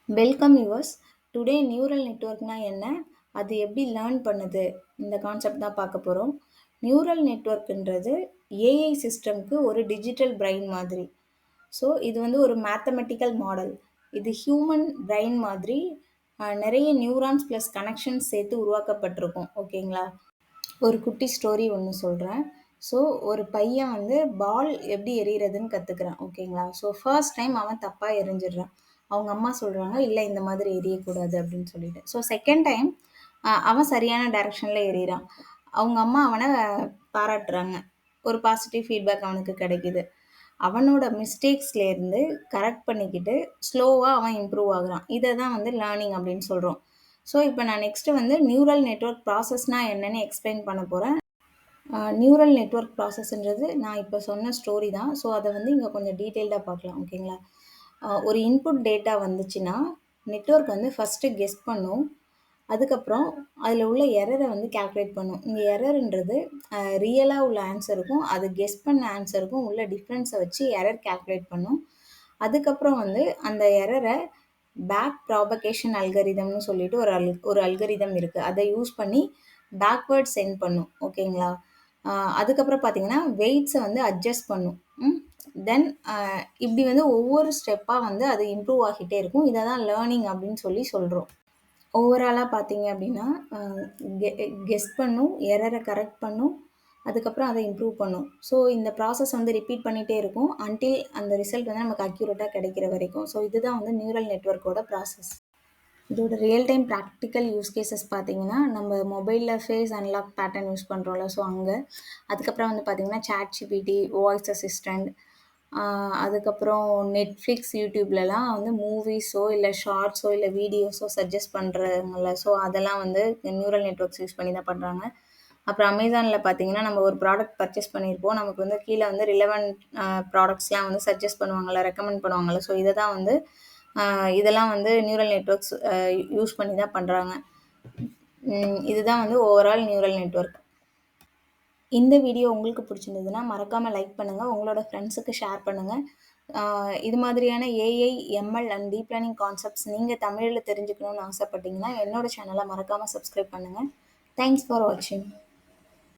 Welcome yours. Today neural நெட்வொர்க்னா என்ன? அது எப்படி லேர்ன் பண்ணுது? இந்த கான்செப்ட் தான் பார்க்க போகிறோம். நியூரல் நெட்வொர்க்ன்றது ஏஐ சிஸ்டம்க்கு ஒரு டிஜிட்டல் பிரெயின் மாதிரி. ஸோ இது வந்து ஒரு மேத்தமெட்டிக்கல் மாடல். இது ஹியூமன் பிரெயின் மாதிரி நிறைய நியூரான்ஸ் ப்ளஸ் கனெக்ஷன்ஸ் சேர்த்து உருவாக்கப்பட்டிருக்கும். ஓகேங்களா? ஒரு குட்டி ஸ்டோரி ஒன்று சொல்கிறேன். ஸோ ஒரு பையன் வந்து பால் எப்படி எறிகிறதுன்னு கற்றுக்குறான். ஓகேங்களா? ஸோ ஃபர்ஸ்ட் டைம் அவன் தப்பாக எறிஞ்சிடுறான். அவங்க அம்மா சொல்கிறாங்க, இல்லை இந்த மாதிரி எறியக்கூடாது அப்படின்னு சொல்லிட்டு. ஸோ செகண்ட் டைம் அவன் சரியான டைரக்ஷனில் எறிகிறான். அவங்க அம்மா அவனை பாராட்டுறாங்க. ஒரு பாசிட்டிவ் ஃபீட்பேக் அவனுக்கு கிடைக்குது. அவனோட மிஸ்டேக்ஸ்லேருந்து கரெக்ட் பண்ணிக்கிட்டு ஸ்லோவாக அவன் இம்ப்ரூவ் ஆகுறான். இதை தான் வந்து லேர்னிங் அப்படின்னு சொல்கிறோம். ஸோ இப்போ நான் நெக்ஸ்ட்டு வந்து நியூரல் நெட்வொர்க் ப்ராசஸ்னால் என்னன்னு எக்ஸ்பிளைன் பண்ண போகிறேன். நியூரல் நெட்வொர்க் ப்ராசஸ்ன்றது நான் இப்போ சொன்ன ஸ்டோரி தான். ஸோ அதை வந்து இங்கே கொஞ்சம் டீட்டெயில்டாக பார்க்கலாம். ஓகேங்களா? ஒரு இன்புட் டேட்டா வந்துச்சுன்னா நெட்வொர்க் வந்து ஃபஸ்ட்டு கெஸ் பண்ணும். அதுக்கப்புறம் அதில் உள்ள எரரை வந்து கால்குலேட் பண்ணும். இங்கே எரர்ன்றது ரியலாக உள்ள ஆன்சருக்கும் அது கெஸ் பண்ண ஆன்சருக்கும் உள்ள டிஃப்ரென்ஸை வச்சு எரர் கால்குலேட் பண்ணும். அதுக்கப்புறம் வந்து அந்த எரரை பேக் ப்ராபகேஷன் அல்கரிதம்னு சொல்லிட்டு ஒரு அல்கரிதம் இருக்குது. அதை யூஸ் பண்ணி பேக்வேர்ட் சென்ட் பண்ணும். ஓகேங்களா? அதுக்கப்புறம் பார்த்தீங்கன்னா வெயிட்ஸை வந்து அட்ஜஸ்ட் பண்ணும். தென் இப்படி வந்து ஒவ்வொரு ஸ்டெப்பாக வந்து அது இம்ப்ரூவ் ஆகிட்டே இருக்கும். இதை தான் லேர்னிங் அப்படின்னு சொல்கிறோம். ஓவராலாக பார்த்தீங்க அப்படின்னா கெஸ் பண்ணும், எரரை கரெக்ட் பண்ணும், அதுக்கப்புறம் அதை இம்ப்ரூவ் பண்ணும். ஸோ இந்த ப்ராசஸ் வந்து ரிப்பீட் பண்ணிகிட்டே இருக்கும் அன்டில் அந்த ரிசல்ட் வந்து நமக்கு அக்யூரேட்டாக கிடைக்கிற வரைக்கும். ஸோ இதுதான் வந்து நியூரல் நெட்வொர்க்கோட ப்ராசஸ். இதோட real time practical use cases பார்த்தீங்கன்னா, நம்ம மொபைலில் ஃபேஸ் அன்லாக் பேட்டர்ன் யூஸ் பண்ணுறோம்ல, ஸோ அங்கே. அதுக்கப்புறம் வந்து பார்த்தீங்கன்னா, ChatGPT, வாய்ஸ் அசிஸ்டண்ட், அதுக்கப்புறம் நெட்ஃப்ளிக்ஸ், யூடியூப்லலாம் வந்து மூவிஸோ இல்லை ஷார்ட்ஸோ இல்லை வீடியோஸோ சஜஸ்ட் பண்ணுறாங்கல்ல, ஸோ அதெல்லாம் வந்து நியூரல் நெட்வொர்க்ஸ் யூஸ் பண்ணி தான் பண்ணுறாங்க. அப்புறம் அமேசானில் பார்த்தீங்கன்னா, நம்ம ஒரு ப்ராடக்ட் பர்ச்சேஸ் பண்ணியிருப்போம். நமக்கு வந்து கீழே வந்து ரிலவெண்ட் ப்ராடக்ட்ஸ்லாம் வந்து சஜஸ்ட் பண்ணுவாங்கள்ல, ரெக்கமெண்ட் பண்ணுவாங்கள்ல, ஸோ இதை தான் வந்து இதெல்லாம் வந்து நியூரல் நெட்வொர்க்ஸ் யூஸ் பண்ணி தான் பண்ணுறாங்க. இதுதான் வந்து ஓவரால் நியூரல் நெட்வொர்க். இந்த வீடியோ உங்களுக்கு பிடிச்சிருந்ததுன்னா மறக்காமல் லைக் பண்ணுங்கள், உங்களோட ஃப்ரெண்ட்ஸுக்கு ஷேர் பண்ணுங்கள். இது மாதிரியான AI, ML and deep learning concepts நீங்கள் தமிழில் தெரிஞ்சுக்கணுன்னு ஆசைப்பட்டீங்கன்னா என்னோட சேனலை மறக்காமல் சப்ஸ்கிரைப் பண்ணுங்கள். தேங்க்ஸ் ஃபார் வாட்சிங்.